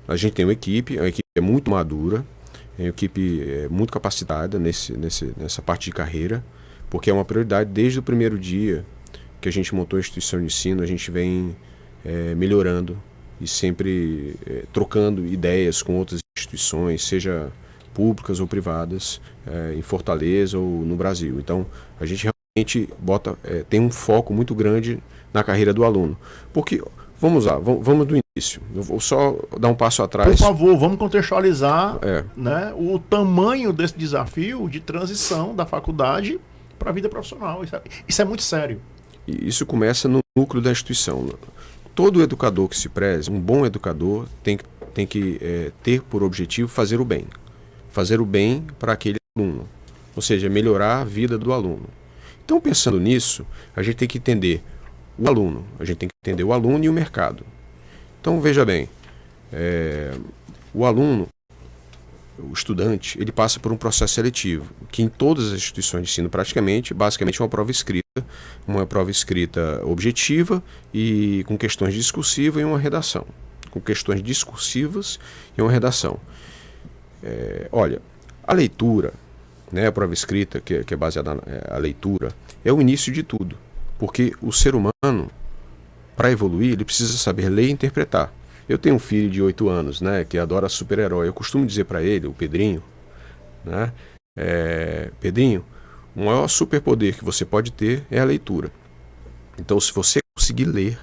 A gente tem uma equipe é muito madura, é uma equipe muito capacitada nessa parte de carreira, porque é uma prioridade desde o primeiro dia que a gente montou a instituição de ensino. A gente vem melhorando e sempre trocando ideias com outras instituições, seja públicas ou privadas, em Fortaleza ou no Brasil. Então, a gente realmente tem um foco muito grande na carreira do aluno. Porque, vamos lá, vamos do início. Eu vou só dar um passo atrás. Por favor, vamos contextualizar né, o tamanho desse desafio de transição da faculdade para a vida profissional. Isso é muito sério. E isso começa no núcleo da instituição. Todo educador que se preze, um bom educador, tem que ter por objetivo fazer o bem. Fazer o bem para aquele aluno. Ou seja, melhorar a vida do aluno. Então, pensando nisso, a gente tem que entender o aluno. A gente tem que entender o aluno e o mercado. Então, veja bem, o aluno, o estudante, ele passa por um processo seletivo, que em todas as instituições de ensino, basicamente é uma prova escrita objetiva e com questões discursivas e uma redação. Com questões discursivas e uma redação. Olha, a leitura, né, a prova escrita, que é baseada na leitura, é o início de tudo. Porque o ser humano, para evoluir, ele precisa saber ler e interpretar. Eu tenho um filho de 8 anos, né, que adora super-herói. Eu costumo dizer para ele, o Pedrinho, né, Pedrinho, o maior superpoder que você pode ter é a leitura. Então, se você conseguir ler,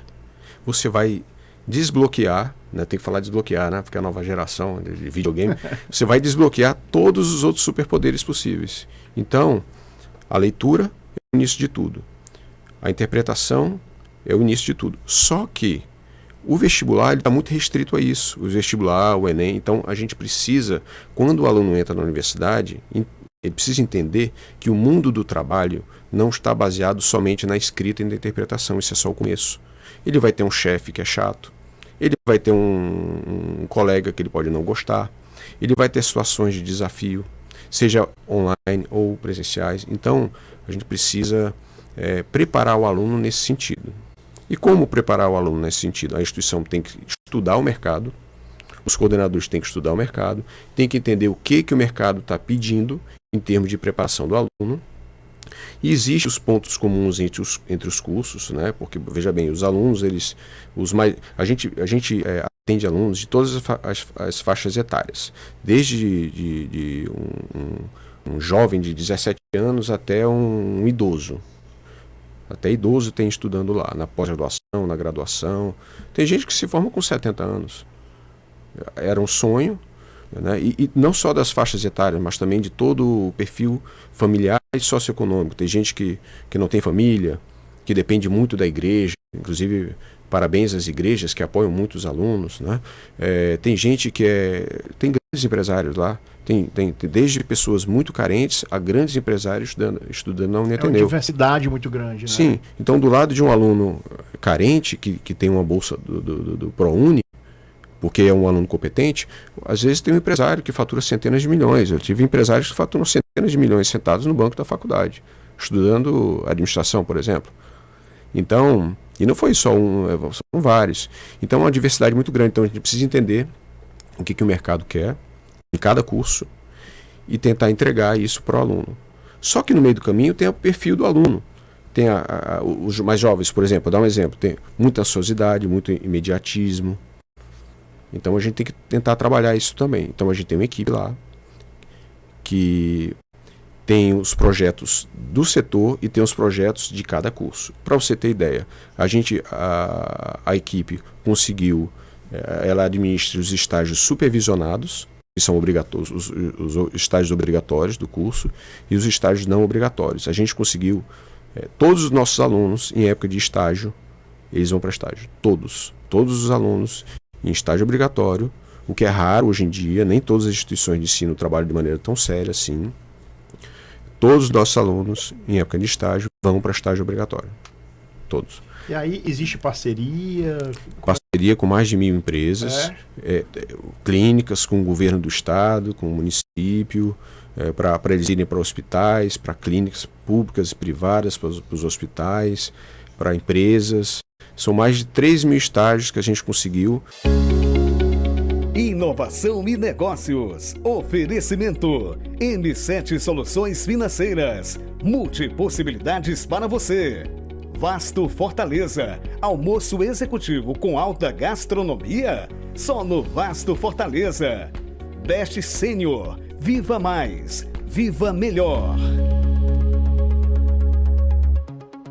você vai desbloquear, né, tem que falar desbloquear, né, porque é a nova geração de videogame, você vai desbloquear todos os outros superpoderes possíveis. Então, a leitura é o início de tudo. A interpretação é o início de tudo. Só que o vestibular está muito restrito a isso. O vestibular, o Enem. Então, a gente precisa, quando o aluno entra na universidade, ele precisa entender que o mundo do trabalho não está baseado somente na escrita e na interpretação. Isso é só o começo. Ele vai ter um chefe que é chato. Ele vai ter um colega que ele pode não gostar. Ele vai ter situações de desafio, seja online ou presenciais. Então, a gente precisa preparar o aluno nesse sentido. E como preparar o aluno nesse sentido? A instituição tem que estudar o mercado, os coordenadores têm que estudar o mercado, tem que entender o que o mercado está pedindo em termos de preparação do aluno. E existem os pontos comuns entre os cursos, né? Porque, veja bem, os alunos, a gente atende alunos de todas as faixas etárias, desde um jovem de 17 anos até um idoso. Até idoso tem estudando lá, na pós-graduação, na graduação. Tem gente que se forma com 70 anos. Era um sonho, né? E não só das faixas etárias, mas também de todo o perfil familiar e socioeconômico. Tem gente que não tem família, que depende muito da igreja, inclusive parabéns às igrejas que apoiam muito os alunos, né? Tem gente tem grandes empresários lá, tem desde pessoas muito carentes a grandes empresários estudando na Uneateneu. É uma diversidade muito grande, né? Sim, então do lado de um aluno carente, que tem uma bolsa do ProUni, porque é um aluno competente, às vezes tem um empresário que fatura centenas de milhões. Eu tive empresários que faturam centenas de milhões sentados no banco da faculdade, estudando administração, por exemplo. Então, e não foi só são vários. Então é uma diversidade muito grande. Então a gente precisa entender o que o mercado quer em cada curso e tentar entregar isso para o aluno. Só que no meio do caminho tem o perfil do aluno. Tem os mais jovens, por exemplo, vou dar um exemplo, tem muita ansiosidade, muito imediatismo. Então a gente tem que tentar trabalhar isso também. Então a gente tem uma equipe lá que tem os projetos do setor e tem os projetos de cada curso. Para você ter ideia, a equipe conseguiu, ela administra os estágios supervisionados, que são obrigatórios, os estágios obrigatórios do curso, e os estágios não obrigatórios. A gente conseguiu, todos os nossos alunos, em época de estágio, eles vão para estágio. Todos os alunos em estágio obrigatório, o que é raro hoje em dia, nem todas as instituições de ensino trabalham de maneira tão séria assim. Todos os nossos alunos, em época de estágio, vão para estágio obrigatório. Todos. E aí existe parceria? Parceria com mais de 1.000 empresas, clínicas com o governo do estado, com o município, para eles irem para hospitais, para clínicas públicas e privadas, para os hospitais, para empresas. São mais de 3.000 estágios que a gente conseguiu. Inovação e negócios. Oferecimento. M7 Soluções Financeiras. Multipossibilidades para você. Vasto Fortaleza. Almoço executivo com alta gastronomia? Só no Vasto Fortaleza. Best Sênior. Viva mais. Viva melhor.